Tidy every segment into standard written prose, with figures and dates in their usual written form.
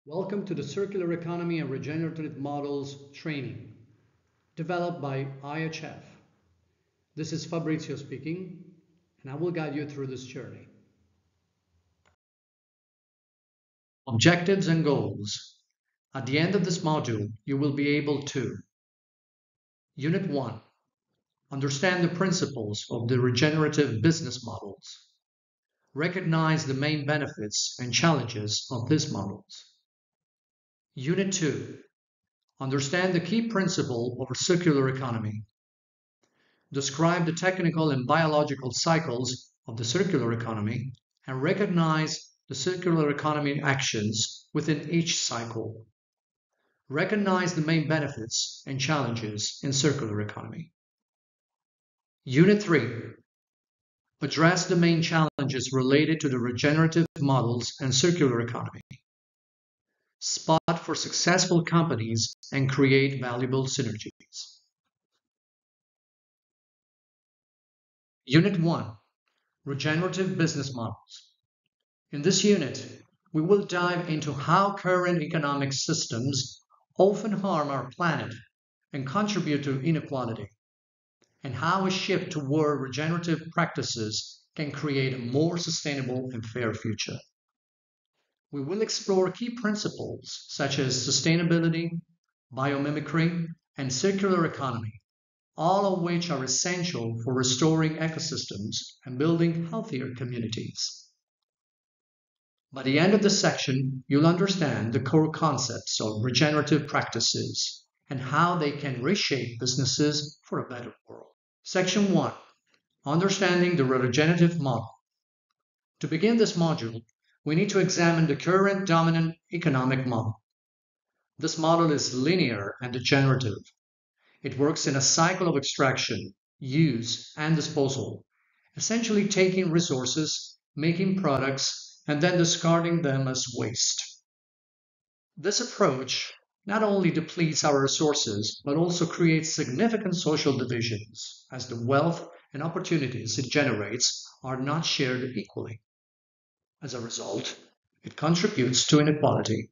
Welcome to the Circular Economy and Regenerative Models training, developed by IHF. This is Fabrizio speaking, and I will guide you through this journey. Objectives and goals. At the end of this module, you will be able to Unit 1. Understand the principles of the regenerative business models. Recognize the main benefits and challenges of these models. Unit 2. Understand the key principle of a circular economy. Describe the technical and biological cycles of the circular economy and recognize the circular economy actions within each cycle. Recognize the main benefits and challenges in circular economy. Unit 3. Address the main challenges related to the regenerative models and circular economy. Spot for successful companies and create valuable synergies. Unit 1. Regenerative business models. In this unit, we will dive into how current economic systems often harm our planet and contribute to inequality, and how a shift toward regenerative practices can create a more sustainable and fair future. We will explore key principles such as sustainability, biomimicry, and circular economy, all of which are essential for restoring ecosystems and building healthier communities. By the end of this section, you'll understand the core concepts of regenerative practices and how they can reshape businesses for a better world. Section 1. Understanding the regenerative model. To begin this module, we need to examine the current dominant economic model. This model is linear and degenerative. It works in a cycle of extraction, use, and disposal, essentially taking resources, making products, and then discarding them as waste. This approach not only depletes our resources, but also creates significant social divisions, as the wealth and opportunities it generates are not shared equally. As a result, it contributes to inequality.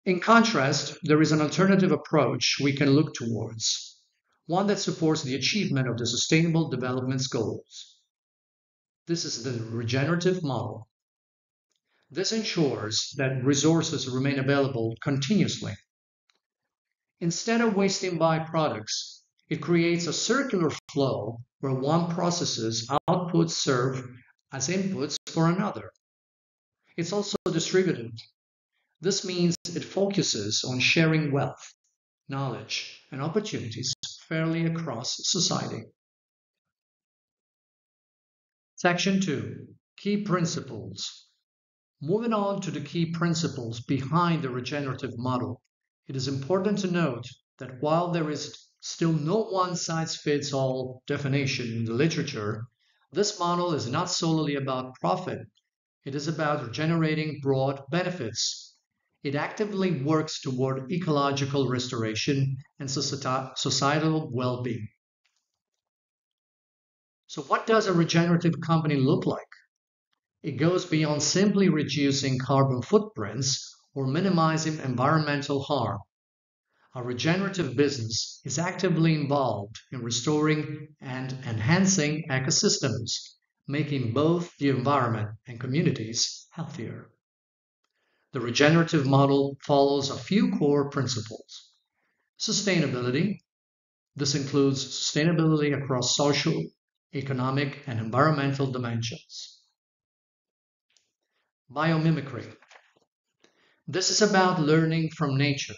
In contrast, there is an alternative approach we can look towards, one that supports the achievement of the Sustainable Development Goals. This is the regenerative model. This ensures that resources remain available continuously. Instead of wasting byproducts, it creates a circular flow where one process's outputs serve as inputs for another. It's also distributed. This means it focuses on sharing wealth, knowledge, and opportunities fairly across society. Section 2. Key principles. Moving on to the key principles behind the regenerative model, it is important to note that while there is still no one-size-fits-all definition in the literature, this model is not solely about profit. It is about generating broad benefits. It actively works toward ecological restoration and societal well-being. So what does a regenerative company look like? It goes beyond simply reducing carbon footprints or minimizing environmental harm. A regenerative business is actively involved in restoring and enhancing ecosystems, making both the environment and communities healthier. The regenerative model follows a few core principles. Sustainability. This includes sustainability across social, economic, and environmental dimensions. Biomimicry. This is about learning from nature.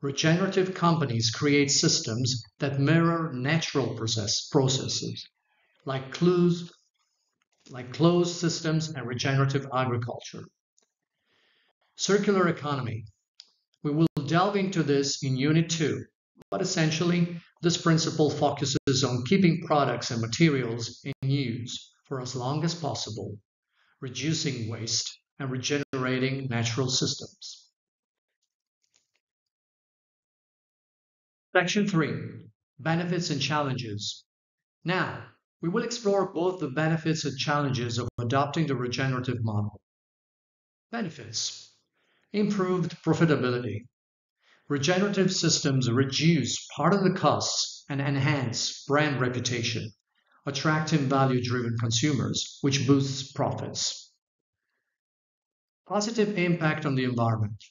Regenerative companies create systems that mirror natural processes, like closed systems and regenerative agriculture. Circular economy. We will delve into this in Unit 2, but essentially, this principle focuses on keeping products and materials in use for as long as possible, reducing waste, and regenerating natural systems. Section 3. Benefits and challenges. Now, we will explore both the benefits and challenges of adopting the regenerative model. Benefits. Improved profitability. Regenerative systems reduce part of the costs and enhance brand reputation, attracting value-driven consumers, which boosts profits. Positive impact on the environment.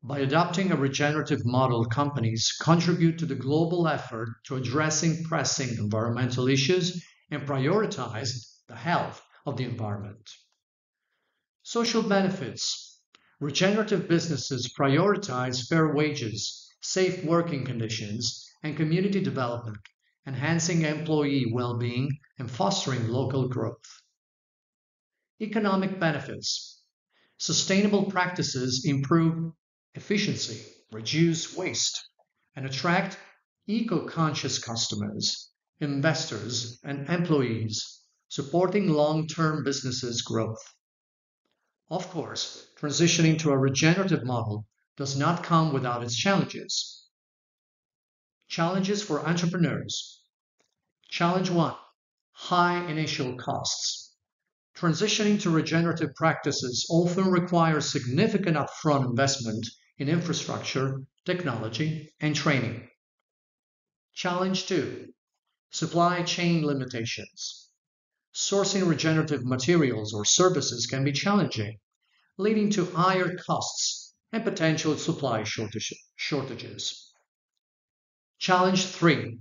By adopting a regenerative model, companies contribute to the global effort to addressing pressing environmental issues and prioritize the health of the environment. Social benefits. Regenerative businesses prioritize fair wages, safe working conditions, and community development, enhancing employee well-being and fostering local growth. Economic benefits. Sustainable practices improve efficiency, reduce waste, and attract eco-conscious customers, investors, and employees, supporting long-term businesses' growth. Of course, transitioning to a regenerative model does not come without its challenges. Challenges for entrepreneurs. Challenge 1. High initial costs. Transitioning to regenerative practices often requires significant upfront investment in infrastructure, technology, and training. Challenge 2. Supply chain limitations. Sourcing regenerative materials or services can be challenging, leading to higher costs and potential supply shortages. Challenge 3.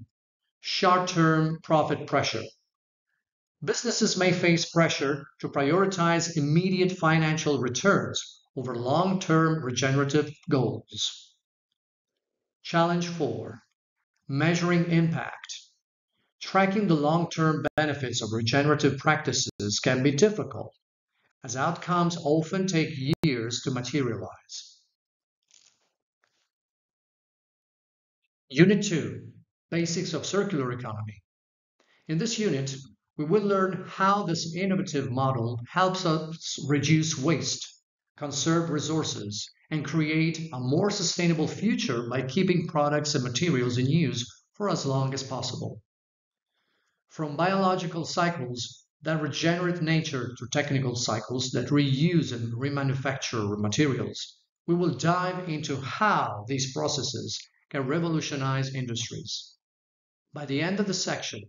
Short-term profit pressure. Businesses may face pressure to prioritize immediate financial returns over long-term regenerative goals. Challenge 4. Measuring impact. Tracking the long-term benefits of regenerative practices can be difficult, as outcomes often take years to materialize. Unit 2. Basics of Circular Economy. In this unit, we will learn how this innovative model helps us reduce waste, conserve resources, and create a more sustainable future by keeping products and materials in use for as long as possible. From biological cycles that regenerate nature to technical cycles that reuse and remanufacture materials, we will dive into how these processes can revolutionize industries. By the end of the section,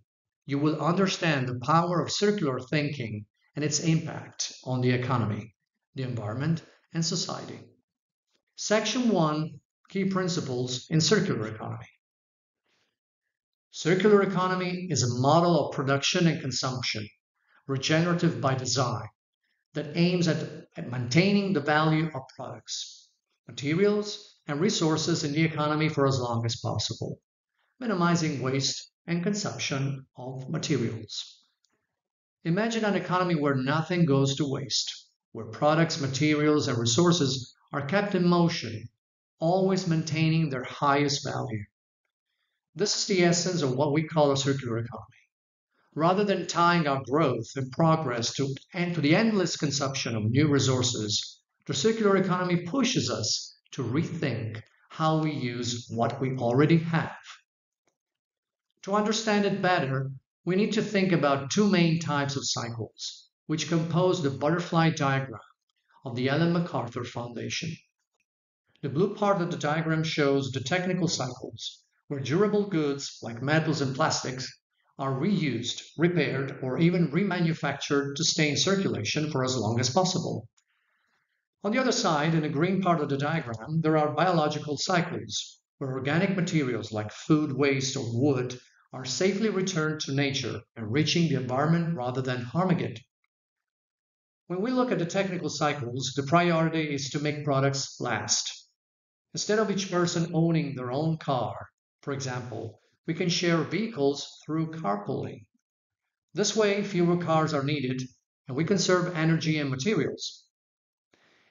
you will understand the power of circular thinking and its impact on the economy, the environment, and society. Section 1. Key Principles in Circular Economy. Circular economy is a model of production and consumption, regenerative by design, that aims at maintaining the value of products, materials, and resources in the economy for as long as possible, minimizing waste and consumption of materials. Imagine an economy where nothing goes to waste, where products, materials, and resources are kept in motion, always maintaining their highest value. This is the essence of what we call a circular economy. Rather than tying our growth and progress to the endless consumption of new resources, the circular economy pushes us to rethink how we use what we already have. To understand it better, we need to think about two main types of cycles, which compose the butterfly diagram of the Ellen MacArthur Foundation. The blue part of the diagram shows the technical cycles, where durable goods like metals and plastics are reused, repaired, or even remanufactured to stay in circulation for as long as possible. On the other side, in the green part of the diagram, there are biological cycles, where organic materials like food waste or wood are safely returned to nature, enriching the environment rather than harming it. When we look at the technical cycles, the priority is to make products last. Instead of each person owning their own car, for example, we can share vehicles through carpooling. This way, fewer cars are needed, and we conserve energy and materials.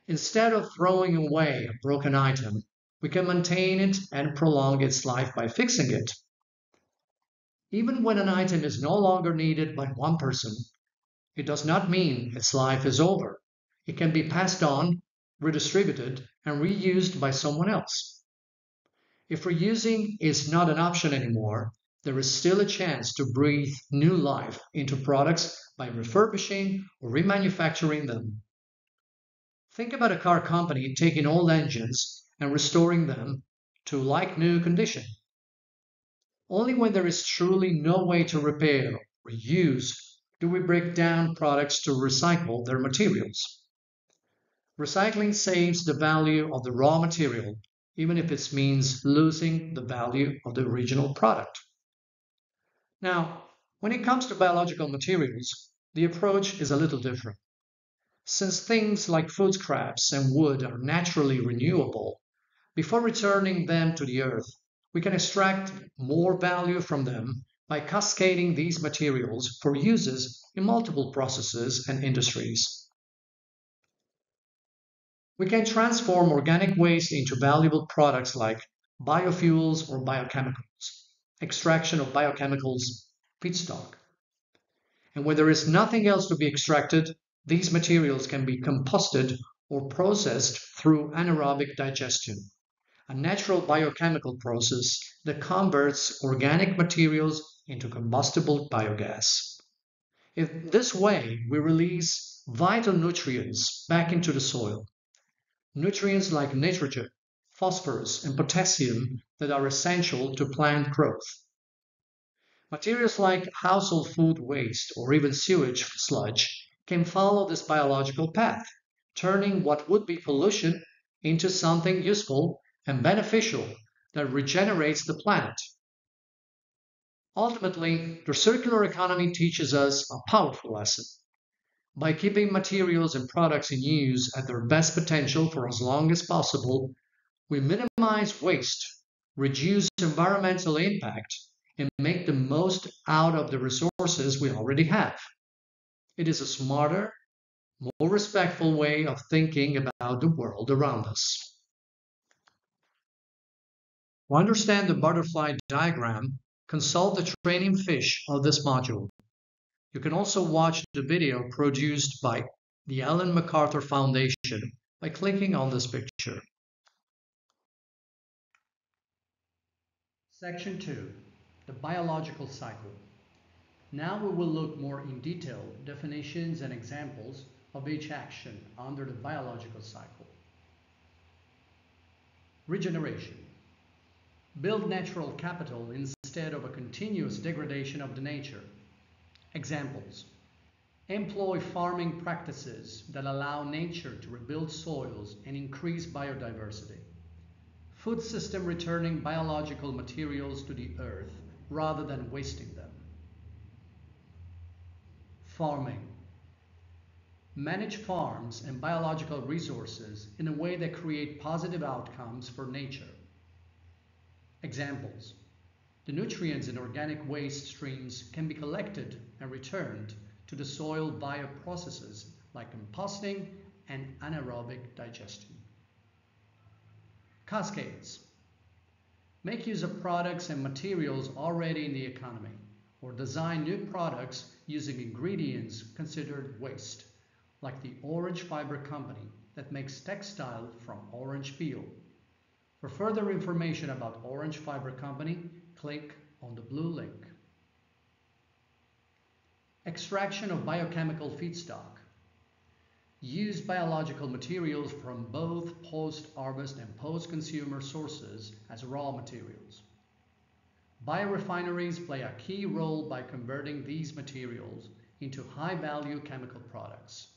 Instead of throwing away a broken item, we can maintain it and prolong its life by fixing it. Even when an item is no longer needed by one person, it does not mean its life is over. It can be passed on, redistributed, and reused by someone else. If reusing is not an option anymore, there is still a chance to breathe new life into products by refurbishing or remanufacturing them. Think about a car company taking old engines and restoring them to like new condition. Only when there is truly no way to repair or reuse do we break down products to recycle their materials. Recycling saves the value of the raw material, even if it means losing the value of the original product. Now, when it comes to biological materials, the approach is a little different. Since things like food scraps and wood are naturally renewable, before returning them to the earth, we can extract more value from them by cascading these materials for uses in multiple processes and industries. We can transform organic waste into valuable products like biofuels or biochemicals, extraction of biochemicals, feedstock. And when there is nothing else to be extracted, these materials can be composted or processed through anaerobic digestion, a natural biochemical process that converts organic materials into combustible biogas. In this way, we release vital nutrients back into the soil, nutrients like nitrogen, phosphorus, and potassium that are essential to plant growth. Materials like household food waste or even sewage sludge can follow this biological path, turning what would be pollution into something useful and beneficial that regenerates the planet. Ultimately, the circular economy teaches us a powerful lesson. By keeping materials and products in use at their best potential for as long as possible, we minimize waste, reduce environmental impact, and make the most out of the resources we already have. It is a smarter, more respectful way of thinking about the world around us. To understand the butterfly diagram, consult the training fish of this module. You can also watch the video produced by the Ellen MacArthur Foundation by clicking on this picture. Section 2. The biological cycle. Now we will look more in detail definitions and examples of each action under the biological cycle. Regeneration. Build natural capital instead of a continuous degradation of the nature. Examples. Employ farming practices that allow nature to rebuild soils and increase biodiversity. Food system returning biological materials to the earth rather than wasting them. Farming. Manage farms and biological resources in a way that create positive outcomes for nature. Examples. The nutrients in organic waste streams can be collected and returned to the soil via processes like composting and anaerobic digestion. Cascades. Make use of products and materials already in the economy, or design new products using ingredients considered waste, like the Orange Fiber Company that makes textile from orange peel. For further information about Orange Fiber Company, click on the blue link. Extraction of biochemical feedstock. Use biological materials from both post-harvest and post-consumer sources as raw materials. Biorefineries play a key role by converting these materials into high-value chemical products.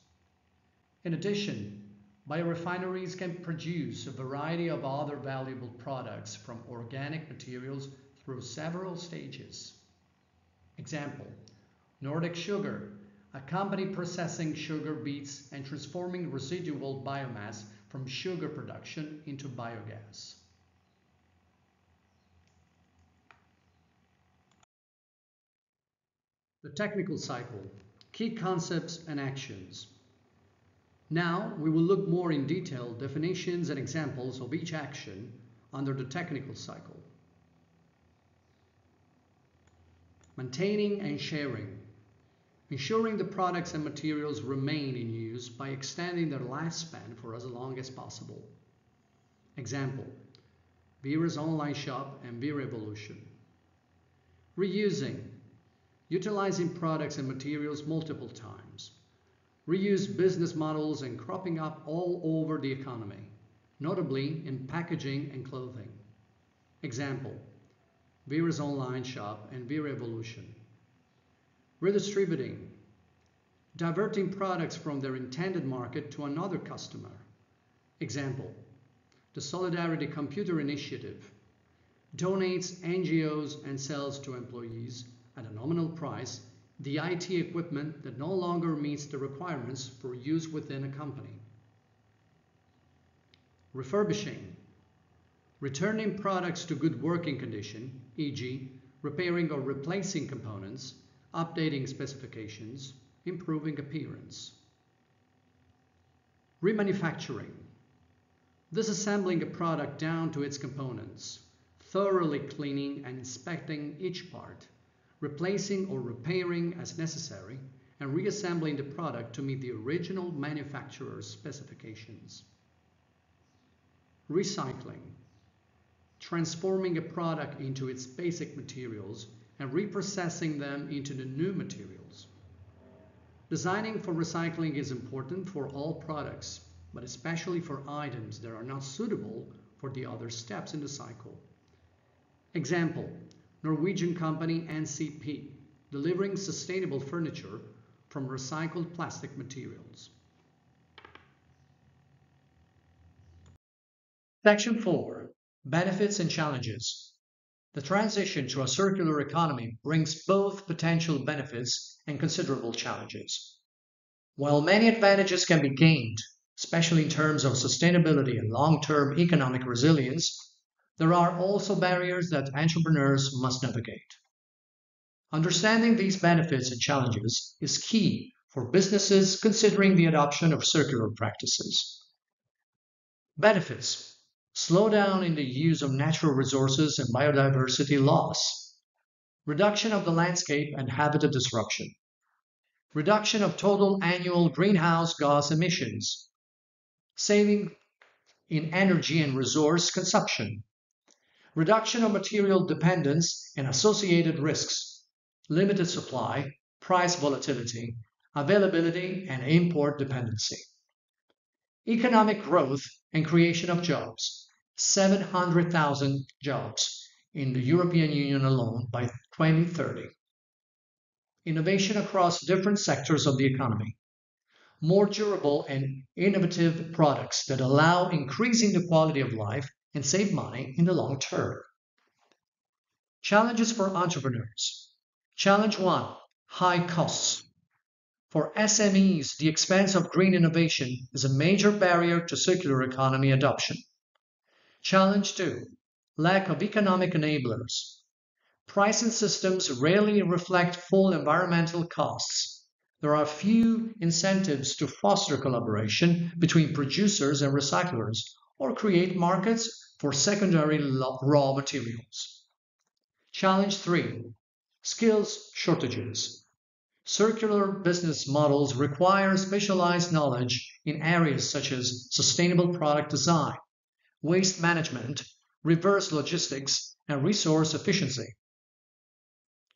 In addition, biorefineries can produce a variety of other valuable products from organic materials through several stages. Example, Nordic Sugar, a company processing sugar beets and transforming residual biomass from sugar production into biogas. The technical cycle, key concepts and actions. Now we will look more in detail definitions and examples of each action under the technical cycle. Maintaining and sharing. Ensuring the products and materials remain in use by extending their lifespan for as long as possible. Example, Vera's online shop and Vera Evolution. Reusing. Utilizing products and materials multiple times. Reuse business models are cropping up all over the economy, notably in packaging and clothing. Example, Vera's online shop and Vera Evolution. Redistributing, diverting products from their intended market to another customer. Example, the Solidarity Computer Initiative donates NGOs and sells to employees at a nominal price the IT equipment that no longer meets the requirements for use within a company. Refurbishing, returning products to good working condition, e.g., repairing or replacing components, updating specifications, improving appearance. Remanufacturing, disassembling a product down to its components, thoroughly cleaning and inspecting each part, replacing or repairing as necessary, and reassembling the product to meet the original manufacturer's specifications. Recycling, transforming a product into its basic materials and reprocessing them into the new materials. Designing for recycling is important for all products, but especially for items that are not suitable for the other steps in the cycle. Example, Norwegian company NCP, delivering sustainable furniture from recycled plastic materials. Section 4. Benefits and challenges. The transition to a circular economy brings both potential benefits and considerable challenges. While many advantages can be gained, especially in terms of sustainability and long-term economic resilience, there are also barriers that entrepreneurs must navigate. Understanding these benefits and challenges is key for businesses considering the adoption of circular practices. Benefits: slowdown in the use of natural resources and biodiversity loss, reduction of the landscape and habitat disruption, reduction of total annual greenhouse gas emissions, saving in energy and resource consumption, reduction of material dependence and associated risks, limited supply, price volatility, availability, and import dependency. Economic growth and creation of jobs, 700,000 jobs in the European Union alone by 2030. Innovation across different sectors of the economy, more durable and innovative products that allow increasing the quality of life and save money in the long term. Challenges for entrepreneurs. Challenge 1. High costs. For SMEs, the expense of green innovation is a major barrier to circular economy adoption. Challenge 2. Lack of economic enablers. Pricing systems rarely reflect full environmental costs. There are few incentives to foster collaboration between producers and recyclers or create markets for secondary raw materials. Challenge 3. Skills shortages. Circular business models require specialized knowledge in areas such as sustainable product design, waste management, reverse logistics, and resource efficiency.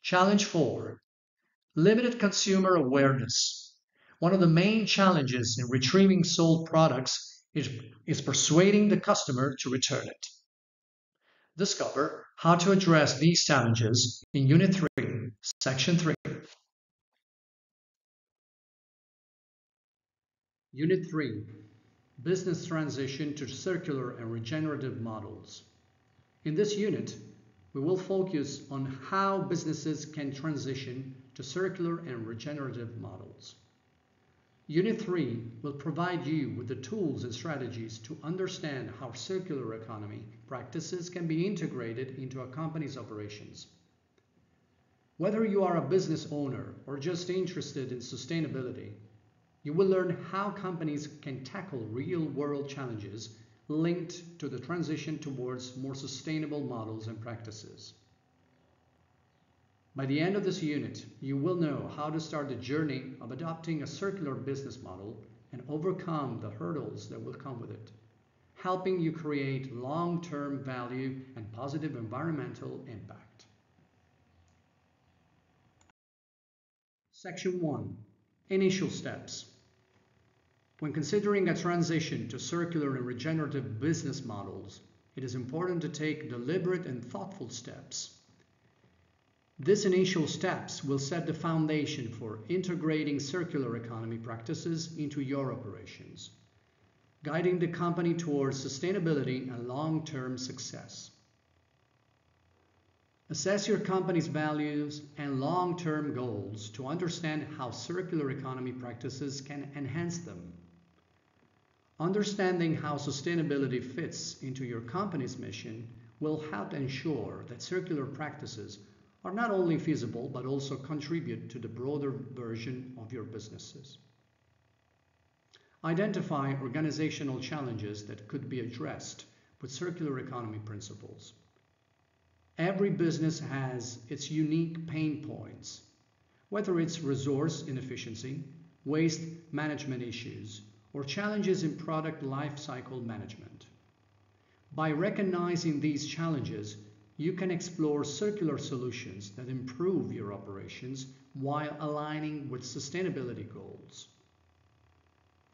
Challenge 4. Limited consumer awareness. One of the main challenges in retrieving sold products is persuading the customer to return it. Discover how to address these challenges in Unit 3, Section 3. Unit 3. Business Transition to Circular and Regenerative Models. In this unit, we will focus on how businesses can transition to circular and regenerative models. Unit 3 will provide you with the tools and strategies to understand how circular economy practices can be integrated into a company's operations. Whether you are a business owner or just interested in sustainability, you will learn how companies can tackle real-world challenges linked to the transition towards more sustainable models and practices. By the end of this unit, you will know how to start the journey of adopting a circular business model and overcome the hurdles that will come with it, helping you create long-term value and positive environmental impact. Section 1. Initial steps. When considering a transition to circular and regenerative business models, it is important to take deliberate and thoughtful steps. These initial steps will set the foundation for integrating circular economy practices into your operations, guiding the company towards sustainability and long-term success. Assess your company's values and long-term goals to understand how circular economy practices can enhance them. Understanding how sustainability fits into your company's mission will help ensure that circular practices are not only feasible but also contribute to the broader version of your businesses. Identify organizational challenges that could be addressed with circular economy principles. Every business has its unique pain points, whether it's resource inefficiency, waste management issues, or challenges in product lifecycle management. By recognizing these challenges, you can explore circular solutions that improve your operations while aligning with sustainability goals.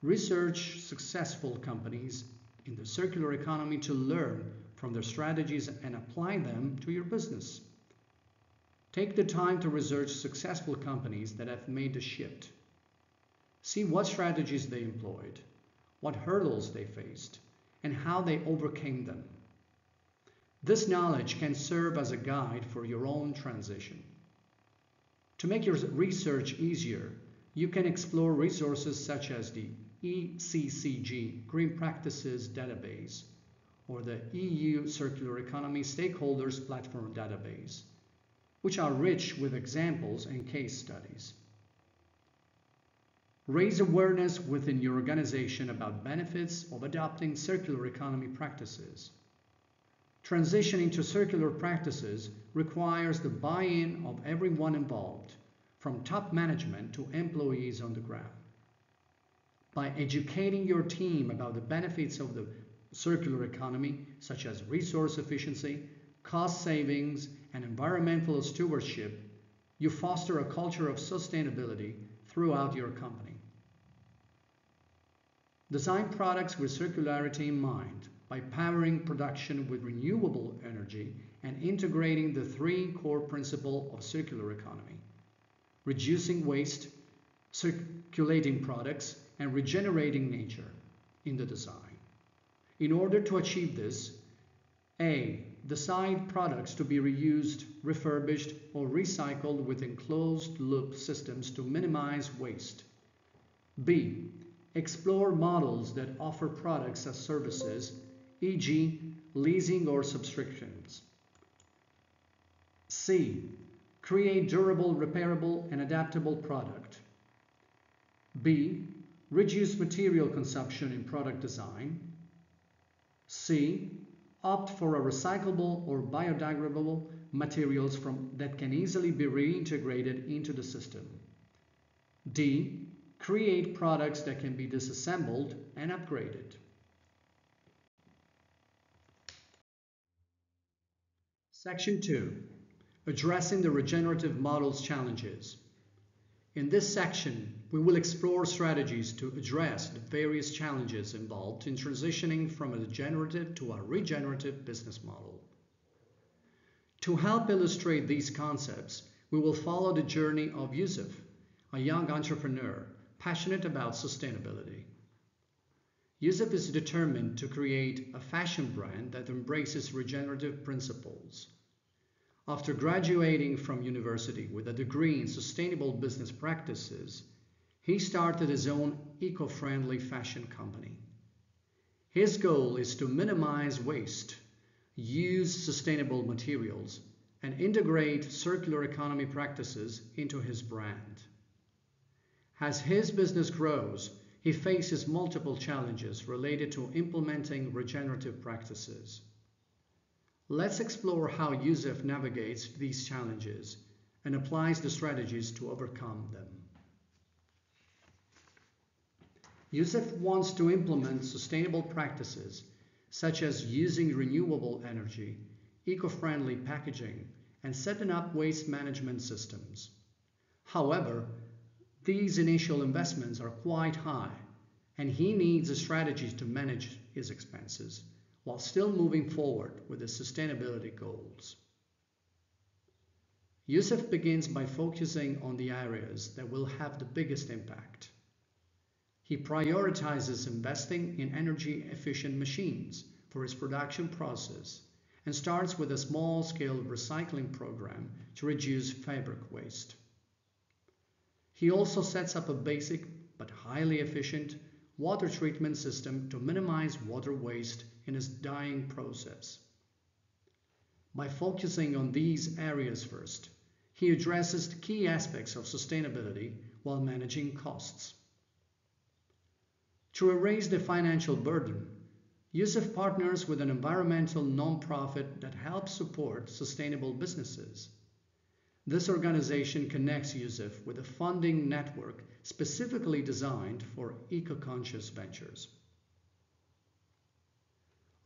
Research successful companies in the circular economy to learn from their strategies and apply them to your business. Take the time to research successful companies that have made the shift. See what strategies they employed, what hurdles they faced, and how they overcame them. This knowledge can serve as a guide for your own transition. To make your research easier, you can explore resources such as the ECCG Green Practices Database or the EU Circular Economy Stakeholders Platform Database, which are rich with examples and case studies. Raise awareness within your organization about benefits of adopting circular economy practices. Transitioning to circular practices requires the buy-in of everyone involved, from top management to employees on the ground. By educating your team about the benefits of the circular economy, such as resource efficiency, cost savings, and environmental stewardship, you foster a culture of sustainability throughout your company. Design products with circularity in mind by powering production with renewable energy and integrating the three core principles of circular economy: reducing waste, circulating products, and regenerating nature in the design. In order to achieve this, A. Design products to be reused, refurbished, or recycled within closed-loop systems to minimize waste. B. Explore models that offer products as services, e.g., leasing or subscriptions. C. Create durable, repairable, and adaptable product. B. Reduce material consumption in product design. C. Opt for a recyclable or biodegradable materials that can easily be reintegrated into the system. D. Create products that can be disassembled and upgraded. Section 2. Addressing the regenerative models challenges. In this section, we will explore strategies to address the various challenges involved in transitioning from a degenerative to a regenerative business model. To help illustrate these concepts, we will follow the journey of Yusuf, a young entrepreneur passionate about sustainability. Yusuf is determined to create a fashion brand that embraces regenerative principles. After graduating from university with a degree in sustainable business practices, he started his own eco-friendly fashion company. His goal is to minimize waste, use sustainable materials, and integrate circular economy practices into his brand. As his business grows, he faces multiple challenges related to implementing regenerative practices. Let's explore how Yusuf navigates these challenges and applies the strategies to overcome them. Yusuf wants to implement sustainable practices such as using renewable energy, eco-friendly packaging, and setting up waste management systems. However, these initial investments are quite high, and he needs strategies to manage his expenses while still moving forward with his sustainability goals. Yusuf begins by focusing on the areas that will have the biggest impact. He prioritizes investing in energy-efficient machines for his production process and starts with a small-scale recycling program to reduce fabric waste. He also sets up a basic but highly efficient water treatment system to minimize water waste in his dyeing process. By focusing on these areas first, he addresses the key aspects of sustainability while managing costs. To erase the financial burden, Yusuf partners with an environmental non-profit that helps support sustainable businesses. This organization connects Yusuf with a funding network specifically designed for eco-conscious ventures.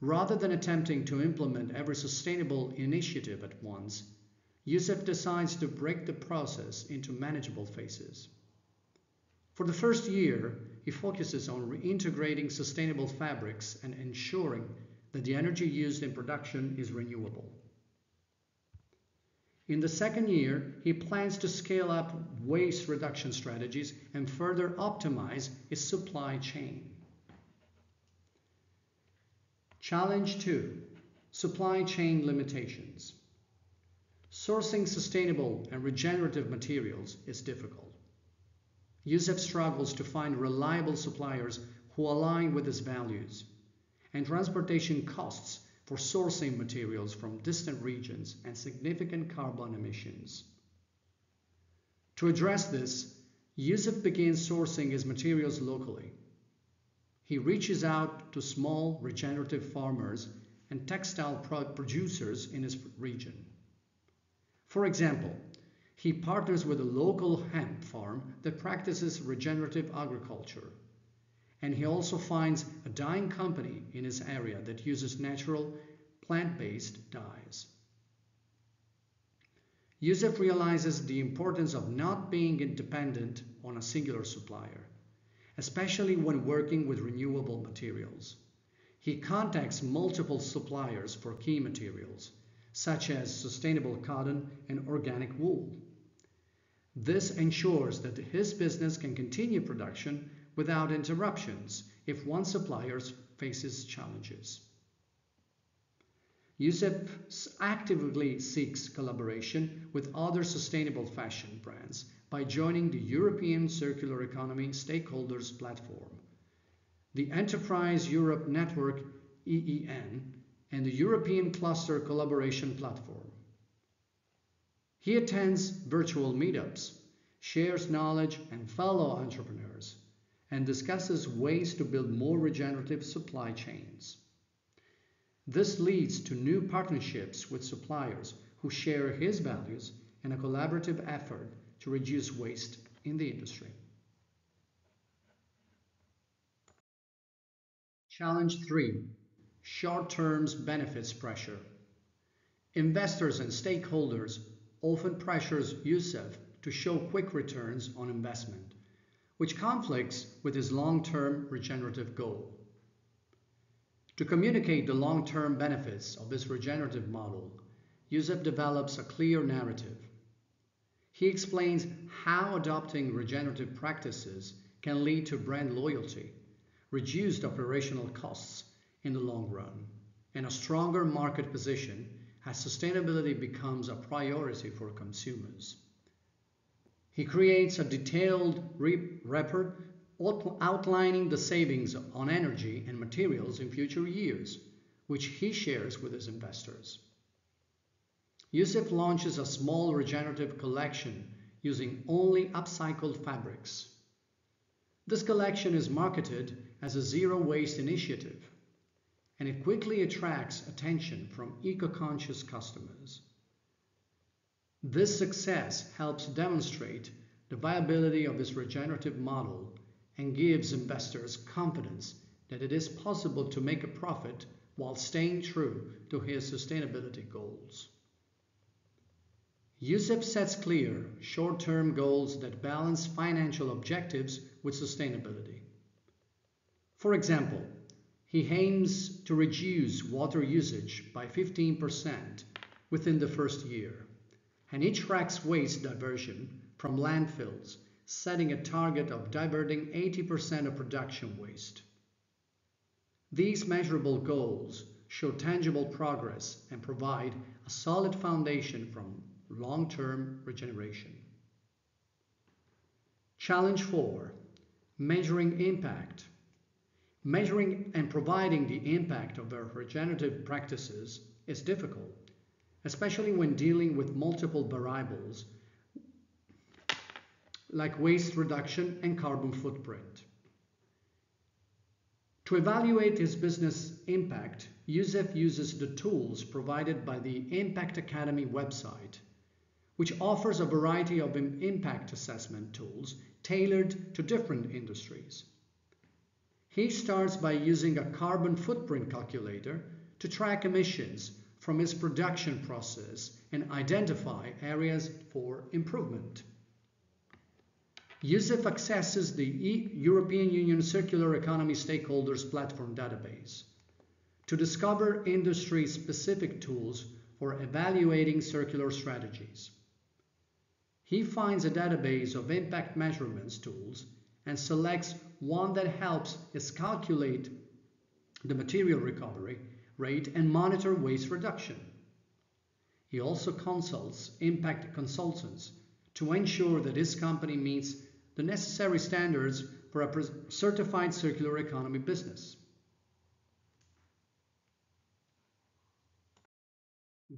Rather than attempting to implement every sustainable initiative at once, Yusuf decides to break the process into manageable phases. For the first year, he focuses on reintegrating sustainable fabrics and ensuring that the energy used in production is renewable. In the second year, he plans to scale up waste reduction strategies and further optimize his supply chain. Challenge 2: Supply chain limitations. Sourcing sustainable and regenerative materials is difficult. Yusuf struggles to find reliable suppliers who align with his values, and transportation costs for sourcing materials from distant regions and significant carbon emissions. To address this, Yusuf begins sourcing his materials locally. He reaches out to small regenerative farmers and textile producers in his region. For example, he partners with a local hemp farm that practices regenerative agriculture, and he also finds a dyeing company in his area that uses natural plant-based dyes. Yusuf realizes the importance of not being dependent on a singular supplier, especially when working with renewable materials. He contacts multiple suppliers for key materials, such as sustainable cotton and organic wool. This ensures that his business can continue production without interruptions if one supplier faces challenges. Yusuf actively seeks collaboration with other sustainable fashion brands by joining the European Circular Economy Stakeholders Platform, the Enterprise Europe Network (EEN), and the European Cluster Collaboration Platform. He attends virtual meetups, shares knowledge and fellow entrepreneurs, and discusses ways to build more regenerative supply chains. This leads to new partnerships with suppliers who share his values and a collaborative effort to reduce waste in the industry. Challenge 3: Short-term benefits pressure. Investors and stakeholders often pressures Yusuf to show quick returns on investment, which conflicts with his long-term regenerative goal. To communicate the long-term benefits of his regenerative model, Yusuf develops a clear narrative. He explains how adopting regenerative practices can lead to brand loyalty, reduced operational costs in the long run, and a stronger market position as sustainability becomes a priority for consumers. He creates a detailed report outlining the savings on energy and materials in future years, which he shares with his investors. Yusuf launches a small regenerative collection using only upcycled fabrics. This collection is marketed as a zero-waste initiative, and it quickly attracts attention from eco-conscious customers. This success helps demonstrate the viability of this regenerative model and gives investors confidence that it is possible to make a profit while staying true to his sustainability goals. Yusuf sets clear, short-term goals that balance financial objectives with sustainability. For example, he aims to reduce water usage by 15% within the first year, and he tracks waste diversion from landfills, setting a target of diverting 80% of production waste. These measurable goals show tangible progress and provide a solid foundation for long-term regeneration. Challenge 4. Measuring impact. Measuring and providing the impact of our regenerative practices is difficult, especially when dealing with multiple variables like waste reduction and carbon footprint. To evaluate his business impact, Youssef uses the tools provided by the Impact Academy website, which offers a variety of impact assessment tools tailored to different industries. He starts by using a carbon footprint calculator to track emissions from his production process and identify areas for improvement. Youssef accesses the European Union Circular Economy Stakeholders Platform database to discover industry-specific tools for evaluating circular strategies. He finds a database of impact measurements tools and selects one that helps us calculate the material recovery rate and monitor waste reduction. He also consults impact consultants to ensure that his company meets the necessary standards for a certified circular economy business.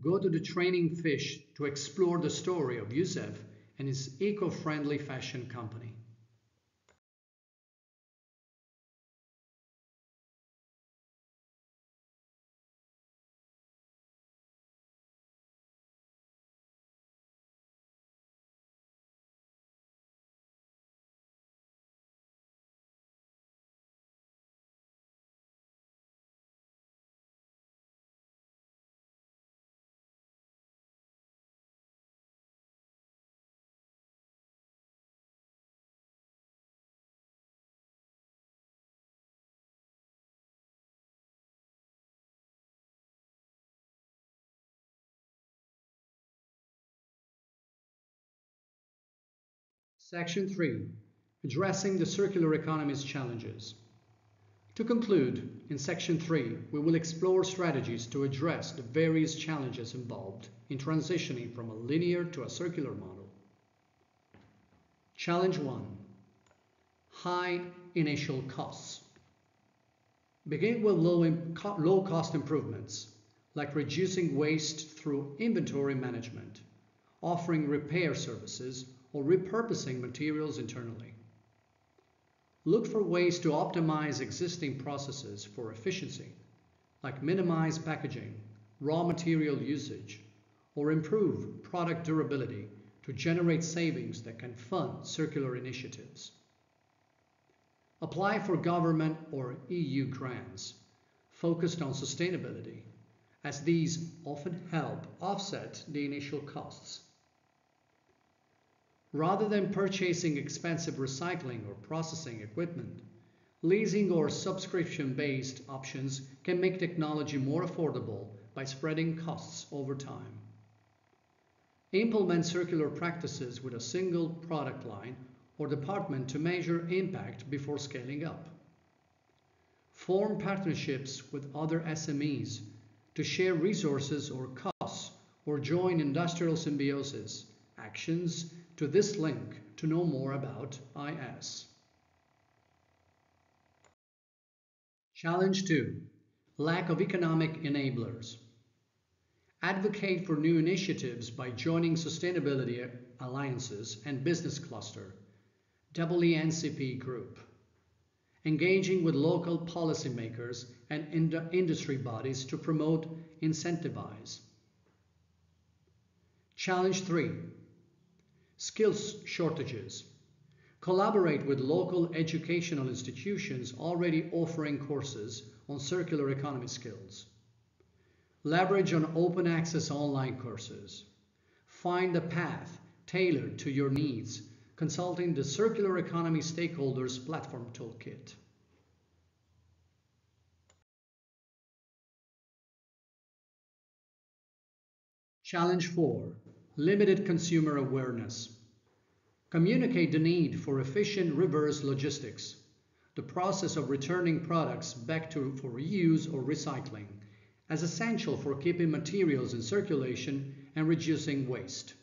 Go to the Training Fish to explore the story of Youssef and his eco-friendly fashion company. Section 3. Addressing the circular economy's challenges. To conclude, in Section 3, we will explore strategies to address the various challenges involved in transitioning from a linear to a circular model. Challenge 1. High initial costs. Begin with low-cost improvements, like reducing waste through inventory management, offering repair services, or repurposing materials internally. Look for ways to optimize existing processes for efficiency, like minimize packaging, raw material usage, or improve product durability to generate savings that can fund circular initiatives. Apply for government or EU grants focused on sustainability, as these often help offset the initial costs. Rather than purchasing expensive recycling or processing equipment, leasing or subscription-based options can make technology more affordable by spreading costs over time. Implement circular practices with a single product line or department to measure impact before scaling up. Form partnerships with other SMEs to share resources or costs, or join industrial symbiosis actions to this link to know more about IS. Challenge 2. Lack of economic enablers. Advocate for new initiatives by joining sustainability alliances and business cluster, EENCP group. Engaging with local policymakers and industry bodies to promote incentivize. Challenge 3. Skills shortages. Collaborate with local educational institutions already offering courses on circular economy skills. Leverage on open access online courses. Find a path tailored to your needs, consulting the Circular Economy Stakeholders Platform Toolkit. Challenge 4. Limited consumer awareness. Communicate the need for efficient reverse logistics, the process of returning products back for reuse or recycling, as essential for keeping materials in circulation and reducing waste.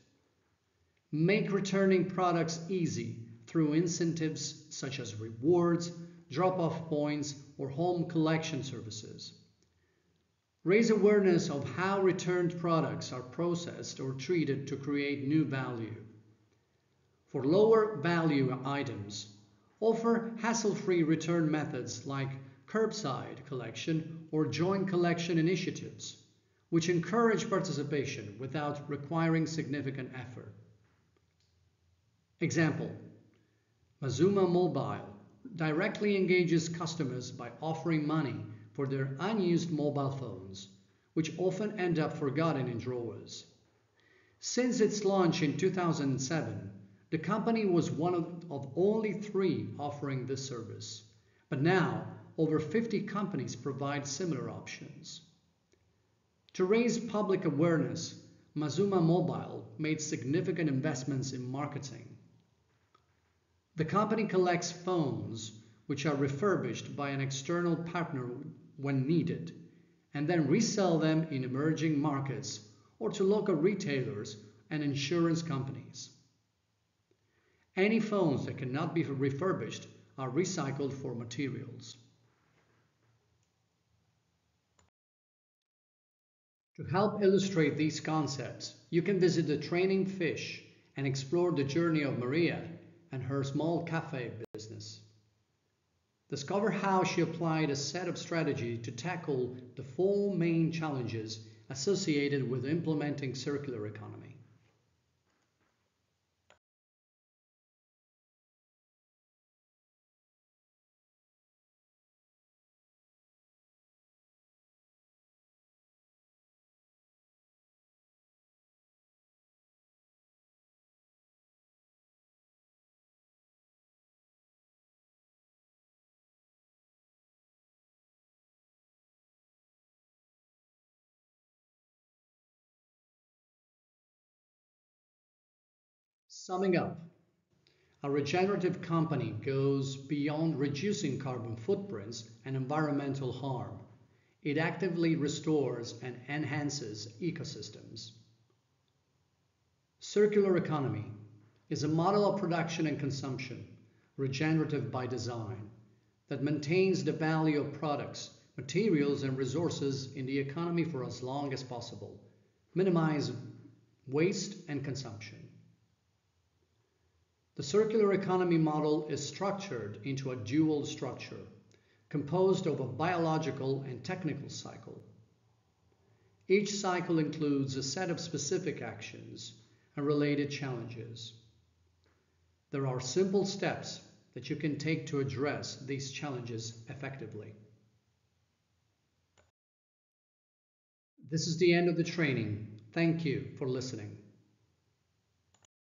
Make returning products easy through incentives such as rewards, drop-off points, or home collection services. Raise awareness of how returned products are processed or treated to create new value. For lower value items, offer hassle-free return methods like curbside collection or joint collection initiatives, which encourage participation without requiring significant effort. Example: Mazuma Mobile directly engages customers by offering money for their unused mobile phones, which often end up forgotten in drawers. Since its launch in 2007, the company was one of only 3 offering this service, but now over 50 companies provide similar options. To raise public awareness, Mazuma Mobile made significant investments in marketing. The company collects phones which are refurbished by an external partner when needed, and then resell them in emerging markets or to local retailers and insurance companies. Any phones that cannot be refurbished are recycled for materials. To help illustrate these concepts, you can visit the training Fish and explore the journey of Maria and her small cafe business. Discover how she applied a set of strategies to tackle the 4 main challenges associated with implementing circular economy. Summing up, a regenerative company goes beyond reducing carbon footprints and environmental harm. It actively restores and enhances ecosystems. Circular economy is a model of production and consumption, regenerative by design, that maintains the value of products, materials, and resources in the economy for as long as possible, minimize waste and consumption. The circular economy model is structured into a dual structure, composed of a biological and technical cycle. Each cycle includes a set of specific actions and related challenges. There are simple steps that you can take to address these challenges effectively. This is the end of the training. Thank you for listening.